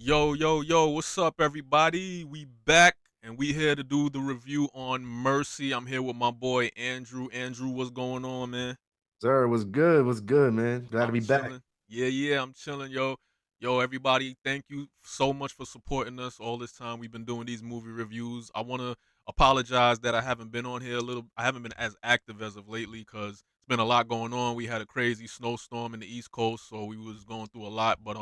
Yo, yo, yo, what's up, everybody? We back and we here to do the review on Mercy. I'm here with my boy Andrew. Andrew, what's going on, man? Sir, was good? Was good, man? Glad to I'm be back. chilling. Yeah, I'm chilling, yo. Yo, everybody, thank you so much for supporting us all this time. We've been doing these movie reviews. I want to apologize that I haven't been on here a little. I haven't been as active as of lately because it's been a lot going on. We had a crazy snowstorm in the East Coast, so we was going through a lot. But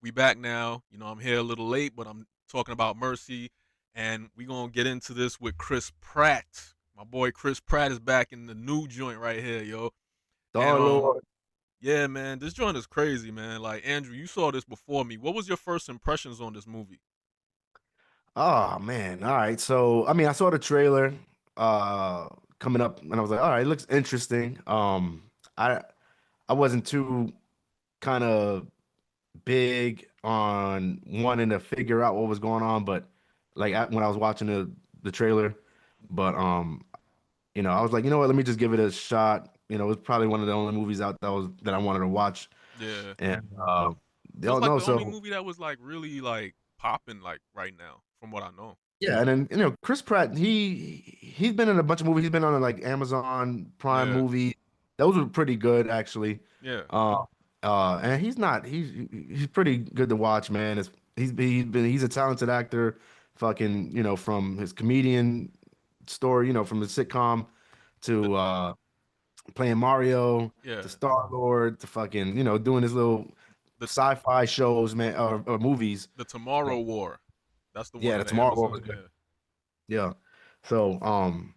we back now. You know, I'm here a little late, but I'm talking about Mercy, and we gonna get into this with Chris Pratt. My boy Chris Pratt is back in the new joint right here, yo. And Oh Lord. yeah, man, this joint is crazy, man. Like Andrew, you saw this before me. What was your first impressions on this movie? Oh man. All right. So I mean, I saw the trailer uh coming up and I was like, all right, it looks interesting. I wasn't too kind of big on wanting to figure out what was going on, but when I was watching the trailer, but I was like, you know what, let me just give it a shot. It was probably one of the only movies out that I wanted to watch. Yeah, And it was like no, the only so movie that was like really like popping like right now, from what I know. yeah, and then Chris Pratt, he's been in a bunch of movies. He's been on like Amazon Prime Yeah, movie. Those were pretty good actually. yeah, And he's pretty good to watch, man. He's a talented actor, fucking, from his comedian story, from his sitcom the to playing Mario to yeah Star-Lord to fucking, doing his little the sci-fi shows, man, or movies. the Tomorrow War. That's the one Yeah, on the the Tomorrow War was Amazon. good. Yeah, Yeah. So,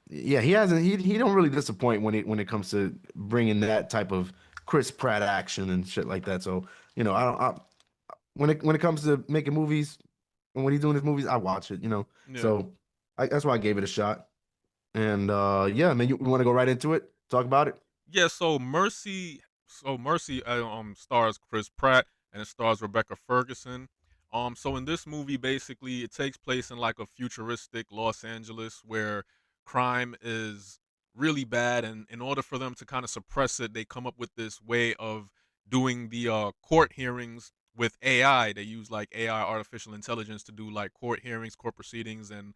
yeah, he don't really disappoint when it comes to bringing that type of Chris Pratt action and shit like that. So, I don't when it comes to making movies and when he's doing his movies, I watch it. yeah, So, that's why I gave it a shot. And yeah, man, you want to go right into it? Talk about it? yeah. So Mercy stars Chris Pratt and it stars Rebecca Ferguson. So in this movie, basically, it takes place in like a futuristic Los Angeles where crime is really bad, and in order for them to kind of suppress it, they come up with this way of doing the court hearings with AI. They use like AI, artificial intelligence, to do like court hearings, court proceedings, and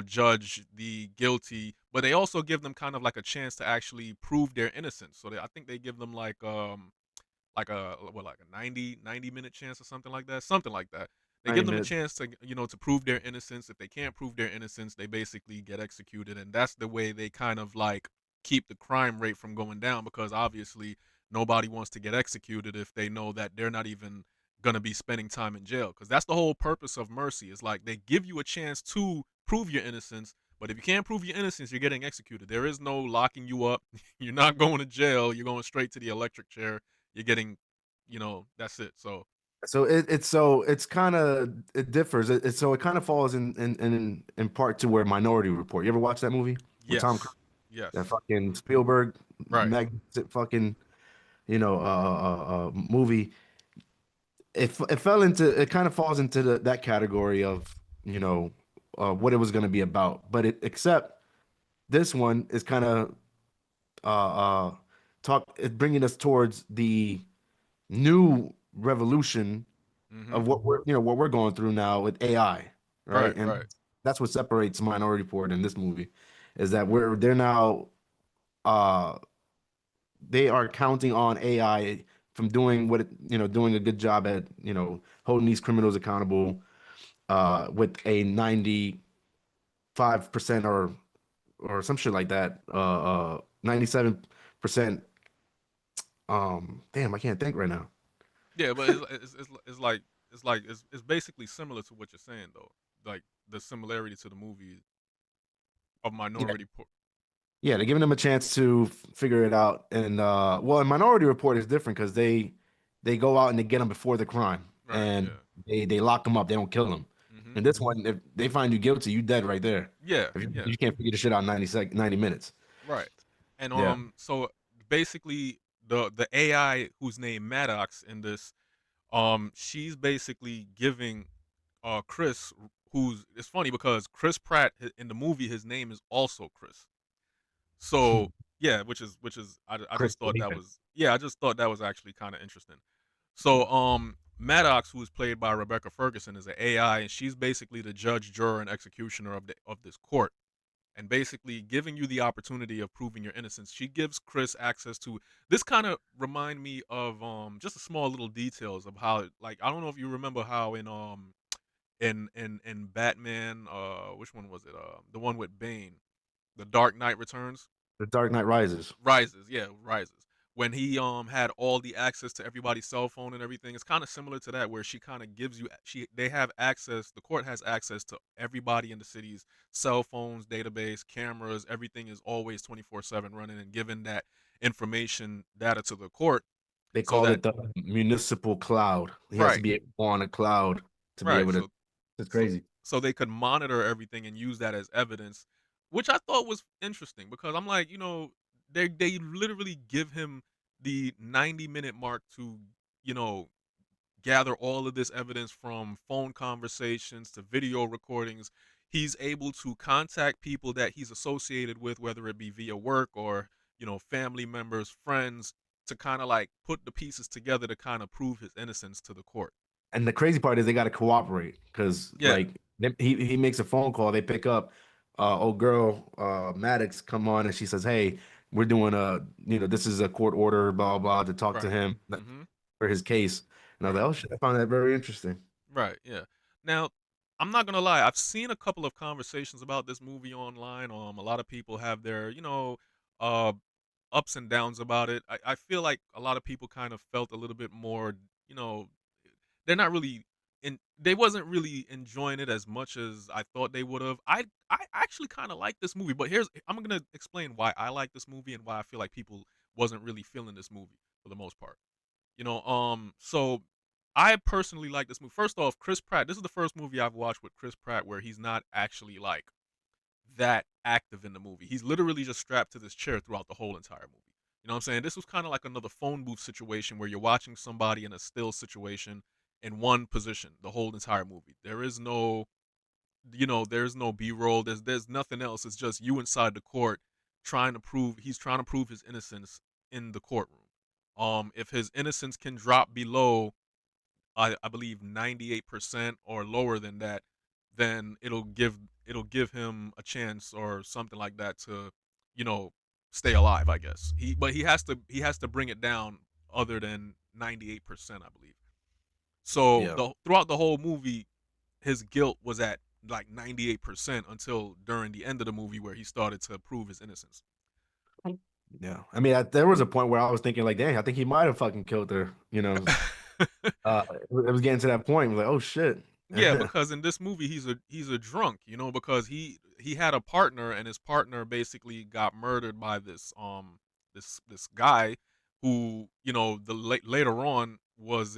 judge the guilty. But they also give them kind of like a chance to actually prove their innocence. So I think they give them like a what, like a 90 minute chance or something like that. They give 90 them a minutes. chance to to prove their innocence. If they can't prove their innocence, they basically get executed, and that's the way they kind of like keep the crime rate from going down, because obviously nobody wants to get executed if they know that they're not even gonna be spending time in jail, because that's the whole purpose of mercy. Is like they give you a chance to prove your innocence, but if you can't prove your innocence, you're getting executed. There is no locking you up. You're not going to jail. You're going straight to the electric chair. You're getting, that's it. So So it's kind of it differs. It kind of falls in part to where Minority Report. You ever watch that movie with Tom Cruise? yes, That yes, fucking Spielberg right, magnificent fucking movie. It fell into it kind of falls into that category of what it was going to be about, but except this one is kind of uh bringing us towards the new revolution mm-hmm, of what we're going through now with AI, right? right, And right, that's what separates Minority Report in this movie, is that they're now uh they are counting on AI from doing doing a good job at holding these criminals accountable with a 95% or some shit like that 97%. Damn, I can't think right now. yeah. But it's basically similar to what you're saying though, like the similarity to the movie of Minority Report. Yeah, they're giving them a chance to figure it out. And well, in Minority Report is different because they go out and they get them before the crime, Right, and yeah, they lock them up. They don't kill them. mm-hmm, In this one, if they find you guilty, you dead right there. yeah, If yeah, you can't figure the shit out in 90 minutes. right. And Yeah. so basically the AI whose name Maddox in this, she's basically giving Chris, who's, it's funny because Chris Pratt in the movie, his name is also Chris. So yeah, which is I Chris just thought that David. was, yeah, I just thought that was actually kind of interesting. So Maddox, who is played by Rebecca Ferguson, is an AI, and she's basically the judge, juror, and executioner of this court, and basically giving you the opportunity of proving your innocence. She gives Chris access to this. Kind of remind me of just a small little details of how, like, I don't know if you remember how in Batman, which one was it? The one with Bane, The Dark Knight Returns. The Dark Knight Rises. Rises, yeah, Rises. When he had all the access to everybody's cell phone and everything, it's kind of similar to that, where she kind of gives you they have access. The court has access to everybody in the city's cell phones, database, cameras. Everything is always 24/7 running and giving that information data to the court, They so call that it the municipal cloud. He has to right, be able to go on a cloud to be right. able to. So It's so crazy. so they could monitor everything and use that as evidence, which I thought was interesting because I'm like, they literally give him the 90-minute mark to, you know, gather all of this evidence from phone conversations to video recordings. He's able to contact people that he's associated with, whether it be via work or, family members, friends, to kind of like put the pieces together to kind of prove his innocence to the court. And the crazy part is they got to cooperate because Yeah, like he makes a phone call, they pick up. Old girl Maddox come on and she says, "Hey, we're doing this is a court order, blah blah, to talk to right. him Mhm. for his case." And I was Right. like, "Oh shit, I found that very interesting." Right, yeah. Now, I'm not gonna lie, I've seen a couple of conversations about this movie online. A lot of people have their, uh, ups and downs about it. I feel like a lot of people kind of felt a little bit more, you know, they're not really they wasn't really enjoying it as much as I thought they would have. I actually kind of like this movie, but I'm gonna explain why I like this movie and why I feel like people wasn't really feeling this movie for the most part. So I personally like this movie. First off, Chris Pratt. This is the first movie I've watched with Chris Pratt where he's not actually like that active in the movie. He's literally just strapped to this chair throughout the whole entire movie. You know what I'm saying? This was kind of like another phone booth situation where you're watching somebody in a still situation in one position the whole entire movie. There's no B-roll. There's nothing else. It's just you inside the court he's trying to prove his innocence in the courtroom. If his innocence can drop below I believe 98% or lower than that, then it'll give him a chance or something like that to, you know, stay alive, I guess. He has to bring it down other than 98%, I believe. So Yeah. throughout the whole movie, his guilt was at like 98% until during the end of the movie where he started to prove his innocence. Yeah. I mean, there was a point where I was thinking like, dang, I think he might have fucking killed her. It was getting to that point. Like, oh shit. Yeah, because in this movie he's a drunk, because he had a partner and his partner basically got murdered by this guy who, later on was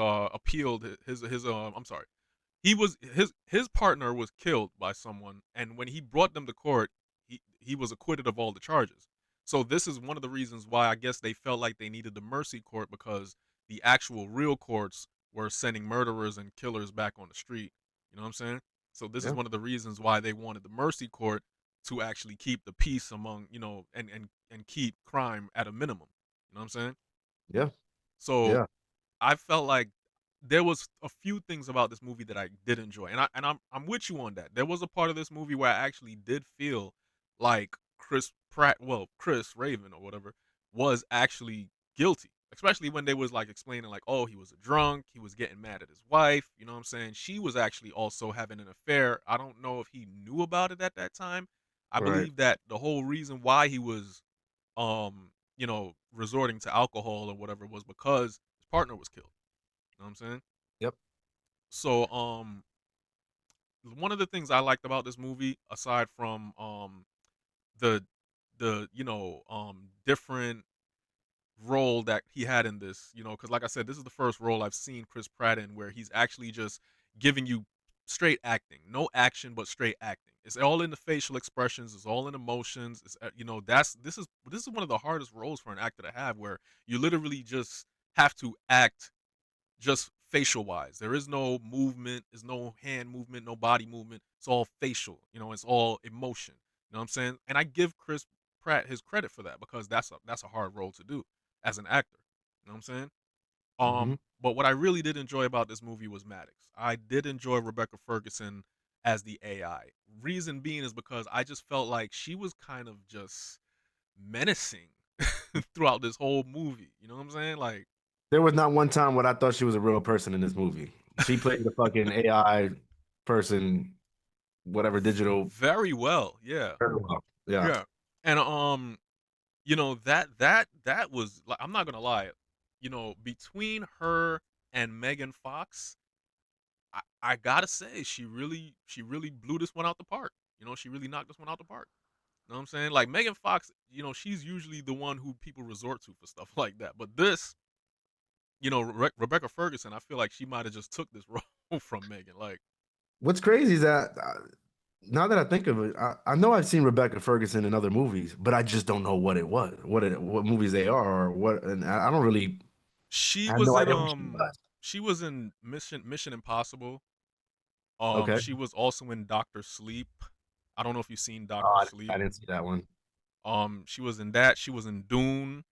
appealed his I'm sorry. His partner was killed by someone, and when he brought them to court, he was acquitted of all the charges. So this is one of the reasons why I guess they felt like they needed the mercy court, because the actual real courts were sending murderers and killers back on the street. You know what I'm saying? So this is Yeah. one of the reasons why they wanted the mercy court to actually keep the peace among, and keep crime at a minimum. You know what I'm saying? Yeah. So Yeah. I felt like there was a few things about this movie that I did enjoy, and I'm with you on that. There was a part of this movie where I actually did feel like Chris Pratt, well, Chris Raven or whatever, was actually guilty. Especially when they was like explaining like, oh, he was a drunk, he was getting mad at his wife. You know what I'm saying? She was actually also having an affair. I don't know if he knew about it at that time. I Right. believe that the whole reason why he was resorting to alcohol or whatever was because his partner was killed. You know what I'm saying? Yep. So, one of the things I liked about this movie, aside from the different role that he had in this, because like I said, this is the first role I've seen Chris Pratt in where he's actually just giving you straight acting, no action but straight acting. It's all in the facial expressions, it's all in emotions. It's that's this is one of the hardest roles for an actor to have, where you literally just have to act just facial wise. There is no movement, there's no hand movement, no body movement. It's all facial, it's all emotion. You know what I'm saying? And I give Chris Pratt his credit for that, because that's a hard role to do as an actor. You know what I'm saying? Hmm. But what I really did enjoy about this movie was Maddox. I did enjoy Rebecca Ferguson as the AI. Reason being is because I just felt like she was kind of just menacing throughout this whole movie. You know what I'm saying? Like There was not one time when I thought she was a real person in this movie. She played the fucking AI person, whatever digital. very well. Yeah. Very well. Yeah. Yeah. And that was like I'm not gonna lie, between her and Megan Fox, I gotta say she really blew this one out the park. She really knocked this one out the park. You know what I'm saying? Like Megan Fox, she's usually the one who people resort to for stuff like that. But this, Rebecca Ferguson, I feel like she might have just took this role from Megan. Like What's crazy is that now that I think of it, I know I've seen Rebecca Ferguson in other movies, but I just don't know what it was, what movies they are, or what. And I don't really, she I have was no in idea who she was. she was in Mission Impossible. Okay. She was also in Doctor Sleep. I don't know if you've seen Oh, Doctor I Sleep. didn't see that one. She was in that. She was in Dune.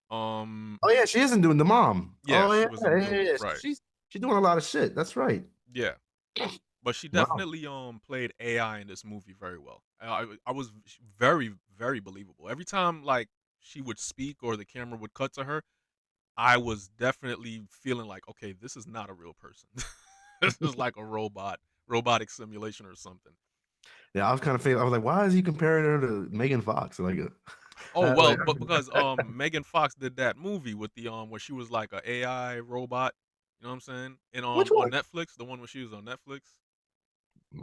Um, Oh yeah, she isn't doing the mom. yeah, Oh she yeah, was in yeah, yeah, Dune. yeah. Right. She's doing a lot of shit. That's right. Yeah, but she Wow. definitely played AI in this movie very well. I was very very believable every time like she would speak or the camera would cut to her. I was definitely feeling like, okay, this is not a real person. This is like a robotic simulation or something. Yeah, I was kind of feeling. I was like, why is he comparing her to Megan Fox? Like, Oh well, like but because Megan Fox did that movie with the where she was like a AI robot. You know what I'm saying? And which on one? Netflix, the one where she was on Netflix.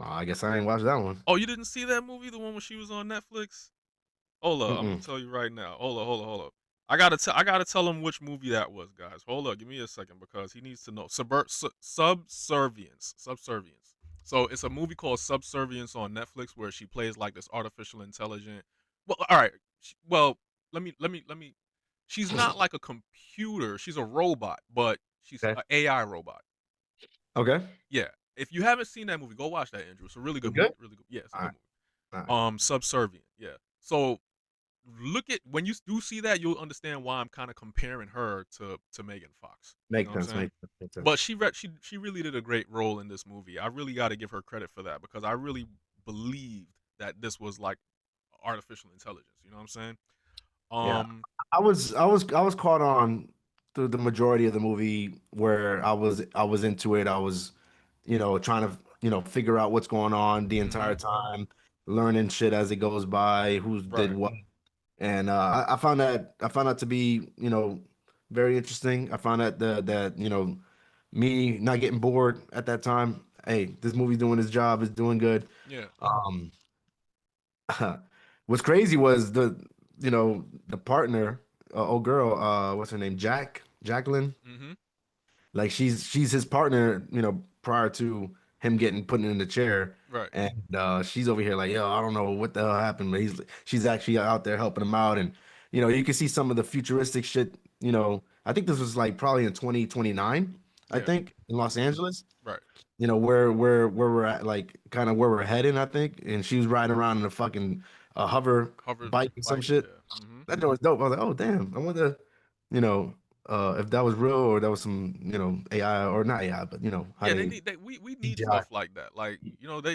I guess I ain't watched that one. Oh, you didn't see that movie, the one where she was on Netflix? Hold up, I'm gonna Mm-mm. tell you right now. Hold up. I gotta tell him which movie that was, guys. Hold up, give me a second because he needs to know. Subservience. So it's a movie called Subservience on Netflix where she plays like this artificial intelligent. Well, all right. Well, let me. She's not like a computer. She's a robot, but she's Okay. an AI robot. Okay. Yeah. If you haven't seen that movie, go watch that, Andrew. It's a really It's good movie. good. Really good. Yeah, it's a All good right. movie. All right. Subservient. Yeah. So look at when you do see that, you'll understand why I'm kind of comparing her to Megan Fox. You know Makes what I'm sense. saying? Makes But sense. she really did a great role in this movie. I really got to give her credit for that because I really believed that this was like artificial intelligence. You know what I'm saying? Yeah. Um, I was caught on through the majority of the movie where I was into it. I was, trying to, figure out what's going on the entire mhm, time, learning shit as it goes by, who did right. what. And I found that to be, very interesting. I found that me not getting bored at that time. Hey, this movie's doing its job, it's doing good. Yeah. Um, what's crazy was the partner, old girl, what's her name? Jacqueline. Mhm. Like she's his partner, prior to him getting put in the chair. Right. And she's over here like, yo, I don't know what the hell happened, but she's actually out there helping him out. And you can see some of the futuristic shit. I think this was like probably in 2029, I Yeah. think, in Los Angeles. Right. Where we're at, like kind of where we're heading, I think. And she was riding around in a fucking hover Hover bike or some bike. shit. Yeah. Mhm. That joint was dope. I was like, oh damn, I wonder, you know, if that was real or that was some, AI or not AI, but how Yeah, they they need we need CGI. stuff like that. Like,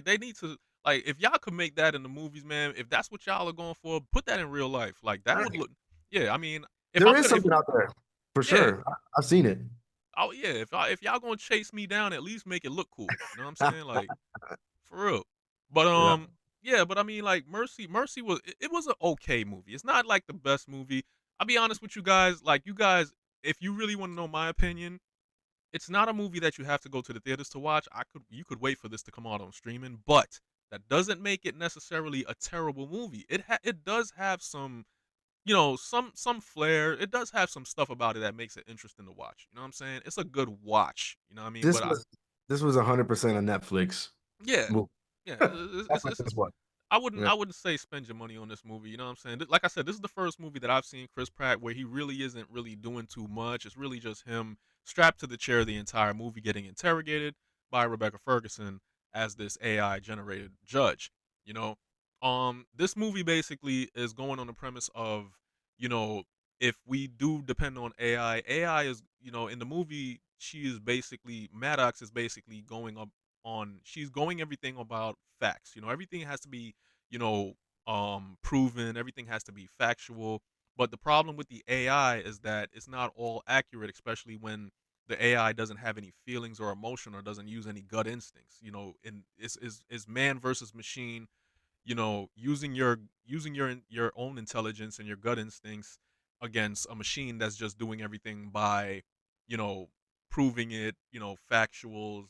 they need to like if y'all could make that in the movies, man, if that's what y'all are going for, put that in real life. Like that would Right. look yeah, I mean, if There I'm is gonna if something out there for yeah, sure. I've seen it. oh yeah, if y'all gonna chase me down, at least make it look cool. You know what I'm saying? Like for real. But Yeah. yeah, but I mean like Mercy was it was an okay movie. It's not like the best movie. I'll be honest with you guys, like you guys, if you really want to know my opinion, it's not a movie that you have to go to the theaters to watch. You could wait for this to come out on streaming, but that doesn't make it necessarily a terrible movie. It does have some, some flair. It does have some stuff about it that makes it interesting to watch. You know what I'm saying? It's a good watch. You know what I mean? This But was this was 100% a Netflix yeah, movie. yeah. That's what this was. I wouldn't Yeah. I wouldn't say spend your money on this movie. You know what I'm saying? Like I said, this is the first movie that I've seen Chris Pratt where he really isn't really doing too much. It's really just him strapped to the chair the entire movie, getting interrogated by Rebecca Ferguson as this AI generated judge. You know, this movie basically is going on the premise of, you know if we do depend on AI is, in the movie, she is basically Maddox is basically going up on she's going everything about facts. Everything has to be, you know, proven, everything has to be factual. But the problem with the AI is that it's not all accurate, especially when the AI doesn't have any feelings or emotion or doesn't use any gut instincts. And it's man versus machine, using your own intelligence and your gut instincts against a machine that's just doing everything by, you know, proving it, factuals.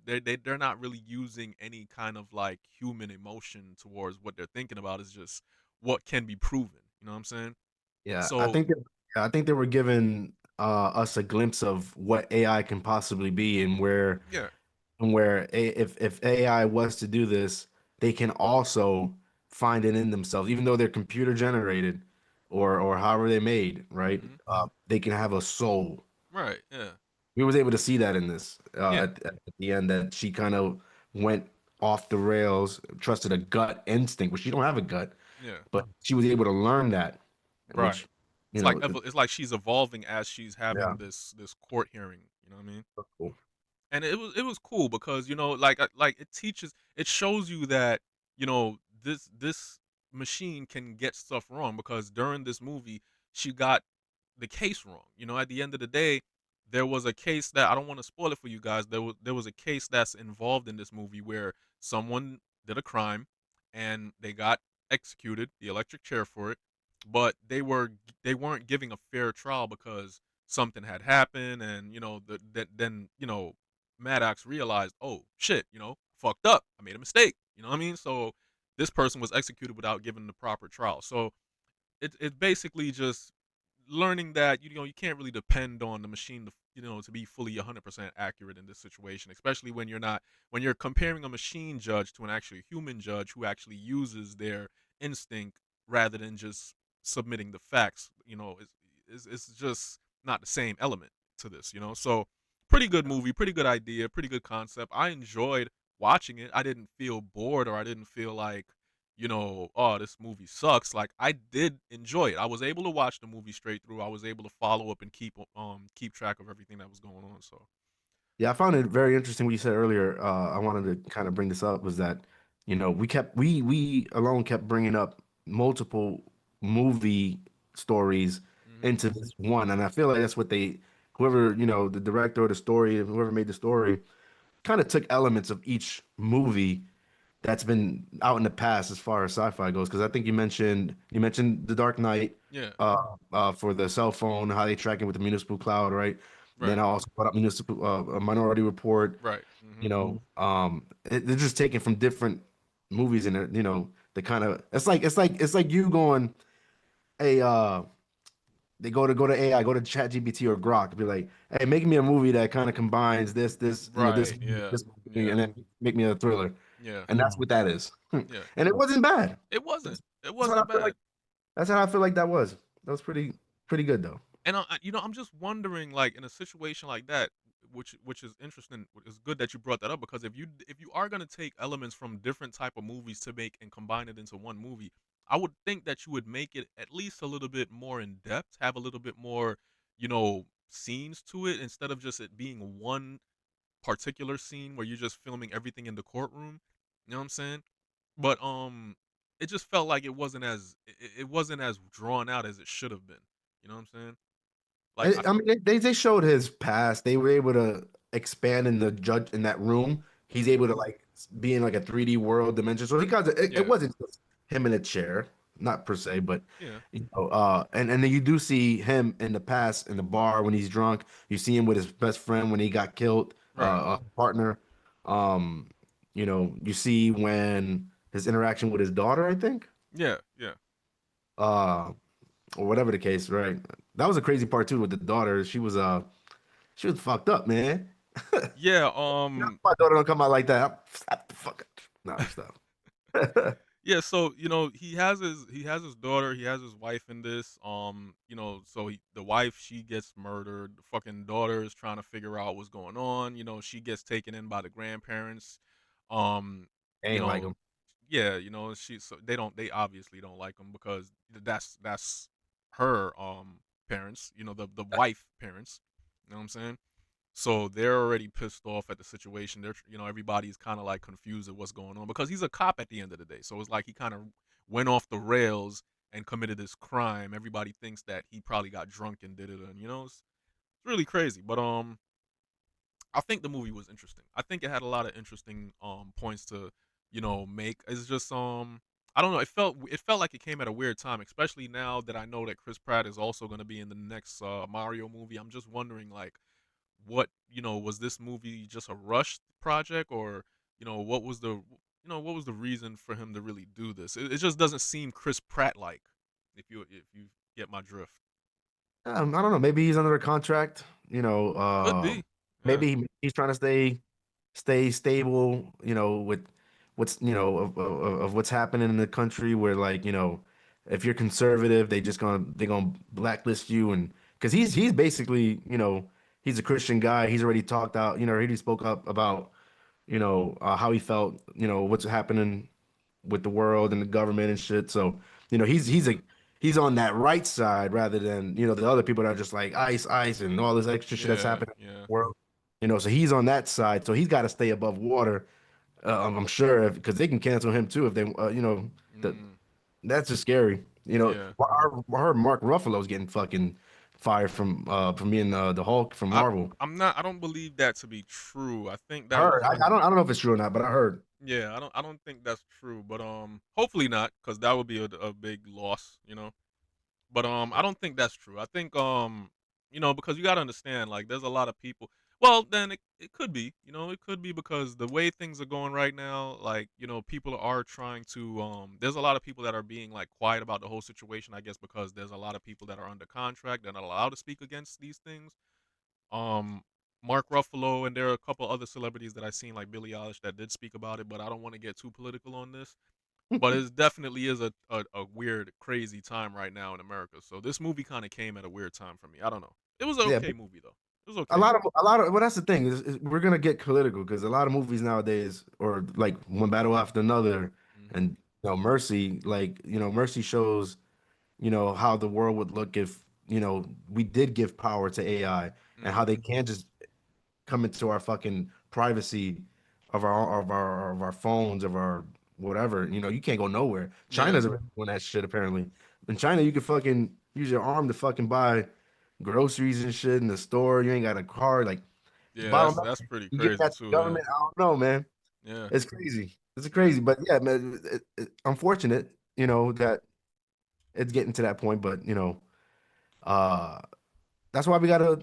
They're not really using any kind of like human emotion towards what they're thinking about. Is just what can be proven. You know what I'm saying? Yeah, So I think they were giving us a glimpse of what AI can possibly be, and yeah. if AI was to do this, they can also find it in themselves, even though they're computer generated or however they're made, right? Hmm. They can have a soul. Right. Yeah. We was able to see that in this Yeah. at the end, that she kind of went off the rails, trusted a gut instinct, but she don't have a gut, Yeah. but she was able to learn that, Right. which you know, It's like she's evolving as she's yeah. having this court hearing. You know what I mean? Cool. And it was cool because like it shows you that this machine can get stuff wrong because during this movie she got the case wrong. At the end of the day, there was a case that I don't want to spoil it for you guys. There was a case that's involved in this movie where someone did a crime and they got executed, the electric chair for it, but they weren't giving a fair trial because something had happened, and then Maddox realized, oh shit, fucked up. I made a mistake. You know what I mean? So this person was executed without giving the proper trial. So it's basically just learning that you can't really depend on the machine to be fully 100% accurate in this situation, especially when you're comparing a machine judge to an actual human judge who actually uses their instinct rather than just submitting the facts. It's just not the same element to this. So pretty good movie, pretty good idea, pretty good concept. I enjoyed watching it. I didn't feel bored, or I didn't feel like oh, this movie sucks. Like, I did enjoy it. I was able to watch the movie straight through. I was able to follow up and keep track of everything that was going on. So Yeah, I found it very interesting what you said earlier. I wanted to kind of bring this up, was that, we alone kept bringing up multiple movie stories hmm into this one, and I feel like that's what whoever, the director or the story, whoever made the story, kind of took elements of each movie that's been out in the past as far as sci-fi goes. Because I think you mentioned The Dark Knight, yeah, for the cell phone, how they track it with the municipal cloud, right? Then right, I also brought up municipal Minority Report. right, They're just taken from different movies, and the kind of it's like you going, hey, they go to AI, go to ChatGPT or Grok, be like, hey, make me a movie that kind of combines right, yeah, this movie, yeah, and then make me a thriller. yeah, And that's what that is. yeah. And it wasn't bad. It wasn't. That's, It that's how I wasn't feel like bad. that's how I feel like that was. That was pretty good though. And I'm just wondering, like, in a situation like that, which is interesting. It's good that you brought that up because if you are gonna take elements from different type of movies to make and combine it into one movie, I would think that you would make it at least a little bit more in depth, have a little bit more, scenes to it instead of just it being one particular scene where you're just filming everything in the courtroom. You know what I'm saying? But it just felt like it wasn't as drawn out as it should have been. You know what I'm saying? Like I mean, they showed his past. They were able to expand in the judge in that room. He's Mhm. able to like be in like a 3D world dimension. So it Yeah. wasn't just him in a chair, not per se, but Yeah. and then you do see him in the past in the bar when he's drunk. You see him with his best friend when he got killed, Right. partner. Um, you see when his interaction with his daughter, I think. Yeah. Yeah. Uh, or whatever the case, right? That was a crazy part too with the daughter. She was fucked up, man. Yeah. My daughter don't come out like that. Slap the fuck up. Nah, stop. Yeah. So he has his daughter. He has his wife in this. So the wife, she gets murdered. The fucking daughter is trying to figure out what's going on. She gets taken in by the grandparents. Um. You Ain't like know. him. Yeah. They obviously don't like him because that's her. parents, the wife parents. You know what I'm saying? So they're already pissed off at the situation. Everybody's kind of like confused at what's going on because he's a cop at the end of the day. So it's like he kind of went off the rails and committed this crime. Everybody thinks that he probably got drunk and did it, and it's really crazy. But I think the movie was interesting. I think it had a lot of interesting points to make. It's just I don't know. It felt like it came at a weird time, especially now that I know that Chris Pratt is also going to be in the next Mario movie. I'm just wondering like was this movie just a rushed project, or what was the reason for him to really do this? It just doesn't seem Chris Pratt like, if you get my drift. I don't know. Maybe he's under a contract. Could be. Yeah. Maybe he's trying to stay stable. With what's of what's happening in the country, where like if you're conservative, they're gonna blacklist you, and because he's basically he's a Christian guy. He's already talked out. Already spoke up about how he felt. What's happening with the world and the government and shit. So, he's on that right side rather than, the other people that are just like ice, ice, and all this extra shit that's Yeah. happening in Yeah. the world. So he's on that side. So he's got to stay above water. I'm sure because they can cancel him too if they, that Mm, that's just scary. yeah. I heard Mark Ruffalo's getting fucking fired from being the Hulk from I Marvel. I'm not. I don't believe that to be true. I think I that heard. was I in. don't know if it's true or not, but I heard. Yeah. I don't think that's true, but hopefully not, because that would be a big loss. But I don't think that's true. I think because you got to understand, like, there's a lot of people. Well, then it could be, it could be because the way things are going right now, like, people are trying to there's a lot of people that are being like quiet about the whole situation, I guess, because there's a lot of people that are under contract that are not allowed to speak against these things. Um Mark Ruffalo, and there are a couple other celebrities that I've seen, like Billie Eilish, that did speak about it, but I don't want to get too political on this. But it definitely is a weird, crazy time right now in America. So this movie kind of came at a weird time for me. I don't know. It was an Yeah, okay movie though. It was an a okay lot of movie. well, that's the thing is we're gonna get political because a lot of movies nowadays, or like one battle after another, Mhm. and Mercy, like Mercy shows how the world would look if we did give power to AI, and how Mhm. they can't just come into our fucking privacy of our phones, of our whatever. You can't go nowhere. Yeah. China's already doing that shit apparently. In China, you can fucking use your arm to fucking buy groceries and shit in the store. You ain't got a car. Like, Yeah, bottom that's line, pretty you give crazy that to too, the yeah. government. I don't know, man. Yeah. It's crazy. It's Yeah. crazy, but yeah, man. Unfortunate, that it's getting to that point. But uh, that's why we gotta,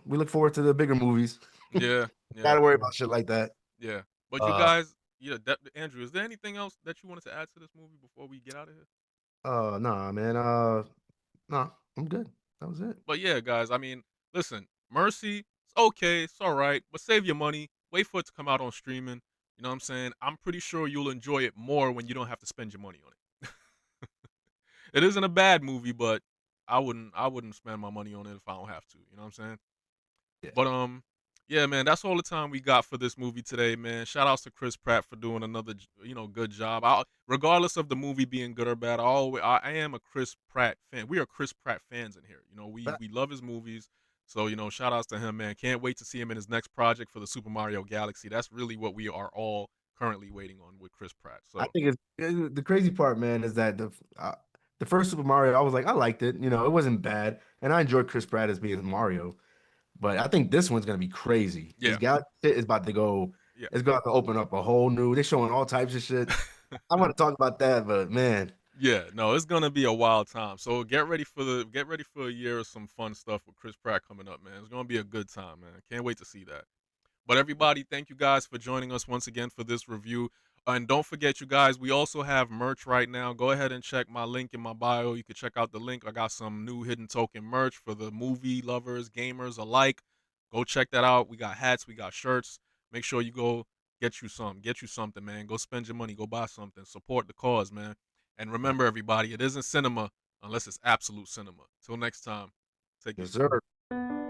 we look forward to the bigger movies. Yeah. Yeah. Gotta worry about shit like that. Yeah. But you Uh, guys, yeah, Andrew, is there anything else that you wanted to add to this movie before we get out of here? nah, man. Nah, I'm good. That was it. But yeah, guys, I mean, listen, Mercy, it's okay, it's all right, but save your money. Wait for it to come out on streaming. You know what I'm saying? I'm pretty sure you'll enjoy it more when you don't have to spend your money on it. It isn't a bad movie, but I wouldn't spend my money on it if I don't have to. You know what I'm saying? Yeah. But yeah, man, that's all the time we got for this movie today, man. Shout outs to Chris Pratt for doing another, good job. Regardless of the movie being good or bad, I am a Chris Pratt fan. We are Chris Pratt fans in here. We But we love his movies. So, shout outs to him, man. Can't wait to see him in his next project for the Super Mario Galaxy. That's really what we are all currently waiting on with Chris Pratt. I So, think the crazy part, man, is that the first Super Mario, I was like, I liked it. It wasn't bad, and I enjoyed Chris Pratt as being Mario. But I think this one's gonna be crazy. This yeah. Galaxy shit is about to go. Yeah. It's about to open up a whole new. They're showing all types of shit. I want to talk about that, but man, Yeah, no, it's gonna be a wild time. So get ready for a year of some fun stuff with Chris Pratt coming up, man. It's gonna be a good time, man. Can't wait to see that. But everybody, thank you guys for joining us once again for this review. And don't forget, you guys, we also have merch right now. Go ahead and check my link in my bio. You can check out the link. I got some new hidden token merch for the movie lovers, gamers alike. Go check that out. We got hats, we got shirts. Make sure you go get you something, man. Go spend your money, go buy something. Support the cause, man. And remember, everybody, it isn't cinema unless it's absolute cinema. Till next time, take it yes, easy. sir.